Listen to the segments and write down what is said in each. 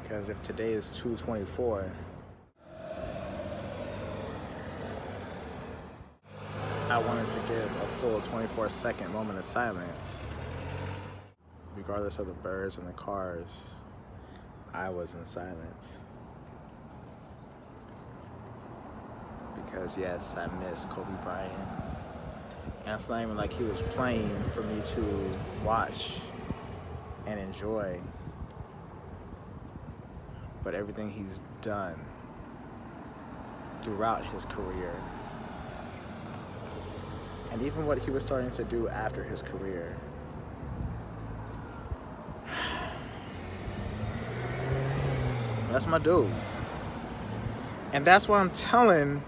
because if today is 2/24, I wanted to give a full 24-second moment of silence. Regardless of the birds and the cars, I was in silence. Because yes, I miss Kobe Bryant. And it's not even like he was playing for me to watch and enjoy. But everything he's done throughout his career, and even what he was starting to do after his career, that's my dude. And that's why I'm telling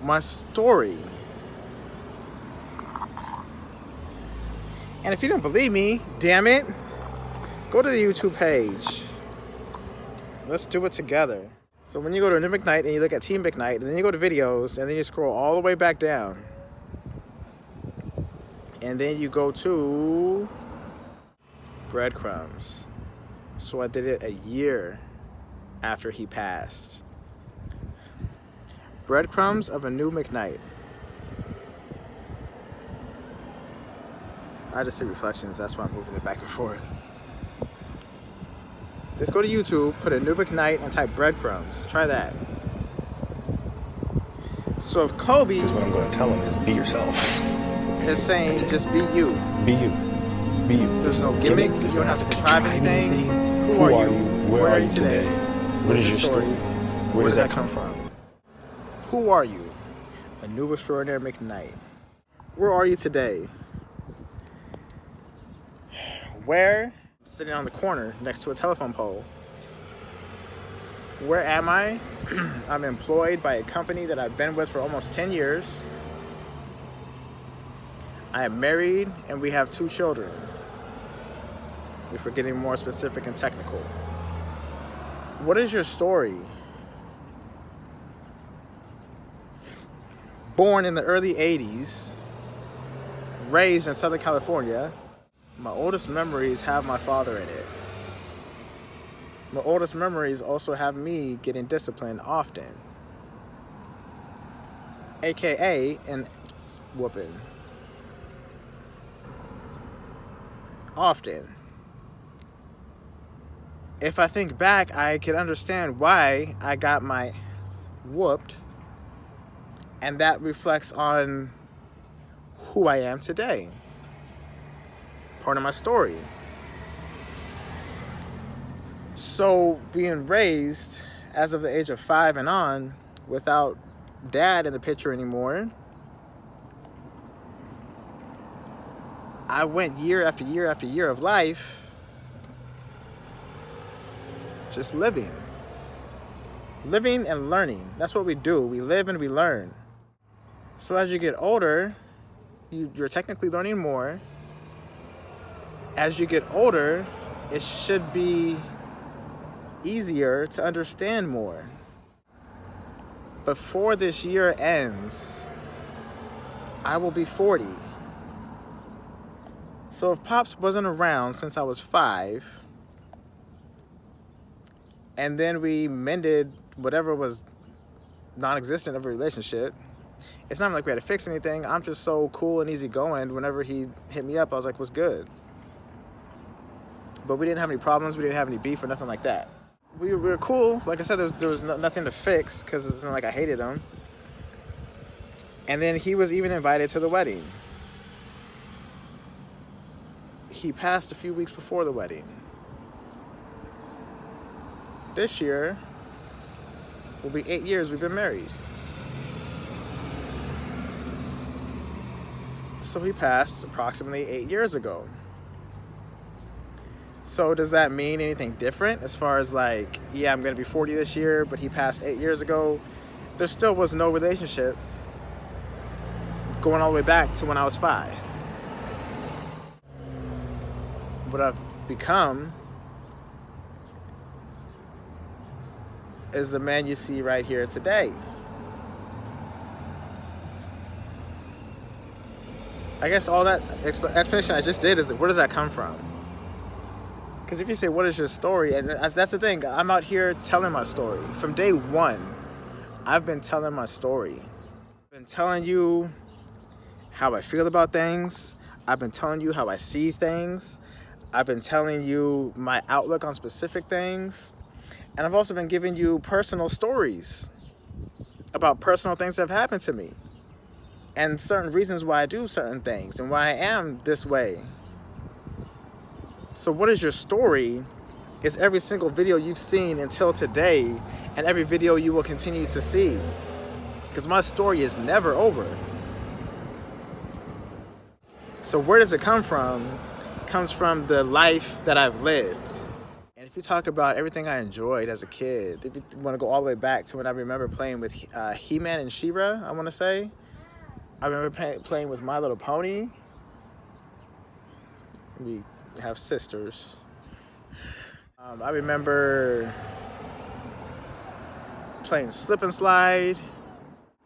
my story. And if you don't believe me, damn it, go to the YouTube page. Let's do it together. So when you go to Mcknight and you look at Team Mcknight, and then you go to videos, and then you scroll all the way back down, and then you go to Breadcrumbs. So I did it a year after he passed. Breadcrumbs of a new Mcknight. I just see reflections, that's why I'm moving it back and forth. Just go to YouTube, put a new Mcknight, and type breadcrumbs. Try that. So if Kobe, because what I'm going to tell him is be yourself. Is saying just be you. Be you. Be you. There's no gimmick. You don't have to contrive anything. Who are you? Where are you today? What is your story? Where does that come from? Who are you? A new extraordinary Mcknight. Where are you today? Where? Sitting on the corner next to a telephone pole. Where am I? I'm employed by a company that I've been with for almost 10 years. I am married and we have 2 children, if we're getting more specific and technical. What is your story? Born in the early 80s, raised in Southern California. My oldest memories have my father in it. My oldest memories also have me getting disciplined often, AKA an whooping. Often. If I think back, I can understand why I got my ass whooped, and that reflects on who I am today. Part of my story. So being raised as of the age of 5 and on without dad in the picture anymore, I went year after year after year of life just living and learning. That's what we do. We live and we learn. So as you get older, you're technically learning more. As you get older, it should be easier to understand more. Before this year ends, I will be 40. So if Pops wasn't around since I was 5, and then we mended whatever was non-existent of a relationship, it's not like we had to fix anything. I'm just so cool and easygoing. Whenever he hit me up, I was like, what's good? But we didn't have any problems. We didn't have any beef or nothing like that. We were cool. Like I said, there was nothing to fix because it's not like I hated him. And then he was even invited to the wedding. He passed a few weeks before the wedding. This year will be 8 years we've been married. So he passed approximately 8 years ago. So does that mean anything different as far as like, yeah, I'm going to be 40 this year, but he passed 8 years ago? There still was no relationship going all the way back to when I was 5. What I've become is the man you see right here today. I guess all that explanation I just did is, where does that come from? Because if you say, what is your story? And that's the thing. I'm out here telling my story. From day one, I've been telling my story. I've been telling you how I feel about things. I've been telling you how I see things. I've been telling you my outlook on specific things. And I've also been giving you personal stories about personal things that have happened to me. And certain reasons why I do certain things and why I am this way. So what is your story? It's every single video you've seen until today and every video you will continue to see. Because my story is never over. So where does it come from? It comes from the life that I've lived. And if you talk about everything I enjoyed as a kid, if you want to go all the way back to when I remember playing with He-Man and She-Ra, I want to say. I remember playing with My Little Pony. We have sisters. I remember playing slip and slide,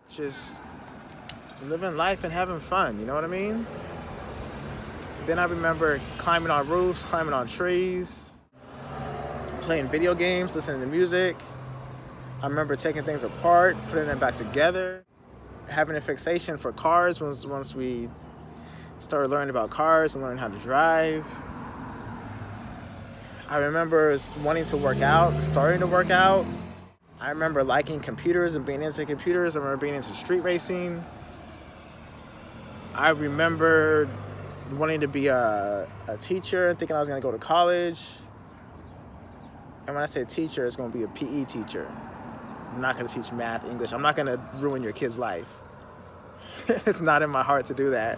just living life and having fun, you know what I mean? Then I remember climbing on roofs, climbing on trees, playing video games, listening to music. I remember taking things apart, putting them back together, having a fixation for cars once we started learning about cars and learning how to drive. I remember wanting to work out, starting to work out. I remember liking computers and being into computers. I remember being into street racing. I remember wanting to be a teacher and thinking I was going to go to college. And when I say teacher, it's going to be a PE teacher. I'm not going to teach math, English. I'm not going to ruin your kid's life. It's not in my heart to do that.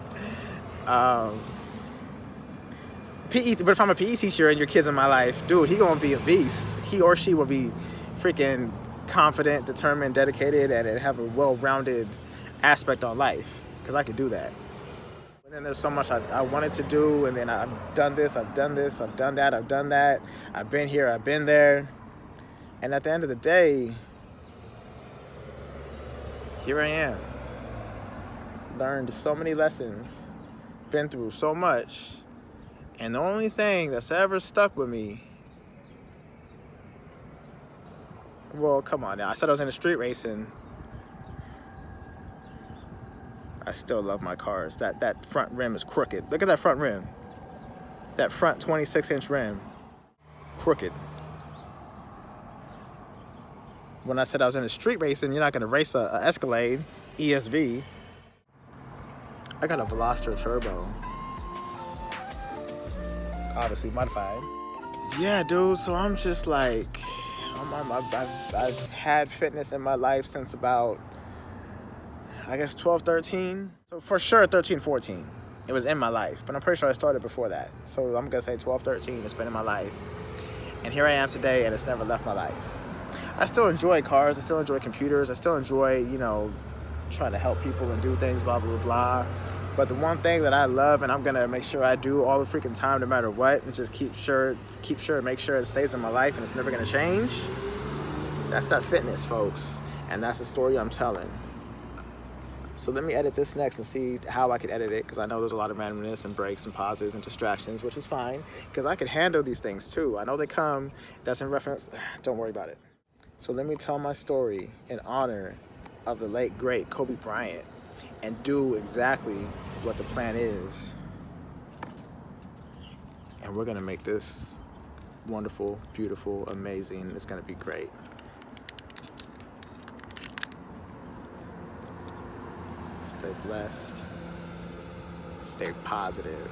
PE, but if I'm a PE teacher and your kid's in my life, dude, he gonna be a beast. He or she will be freaking confident, determined, dedicated, and have a well-rounded aspect on life. Because I could do that. But then there's so much I wanted to do, and then I've done this, I've done this, I've done that, I've done that. I've been here, I've been there. And at the end of the day, here I am. Learned so many lessons, been through so much. And the only thing that's ever stuck with me, well, come on now. I said I was into street racing. I still love my cars. That front rim is crooked. Look at that front rim. That front 26-inch rim. Crooked. When I said I was into street racing, you're not going to race a Escalade ESV. I got a Veloster Turbo. Obviously modified. Yeah, dude, so I'm just like, I've had fitness in my life since about, I guess 12, 13. So for sure 13, 14. It was in my life, but I'm pretty sure I started before that. So I'm gonna say 12, 13, it's been in my life. And here I am today, and it's never left my life. I still enjoy cars, I still enjoy computers, I still enjoy, trying to help people and do things, blah, blah, blah. But the one thing that I love, and I'm gonna make sure I do all the freaking time, no matter what, and just make sure it stays in my life and it's never gonna change. That's that fitness, folks. And that's the story I'm telling. So let me edit this next and see how I can edit it, because I know there's a lot of randomness and breaks and pauses and distractions, which is fine, because I can handle these things too. I know they come, that's in reference, don't worry about it. So let me tell my story in honor of the late, great Kobe Bryant, and do exactly what the plan is. And we're gonna make this wonderful, beautiful, amazing. It's gonna be great. Stay blessed. Stay positive.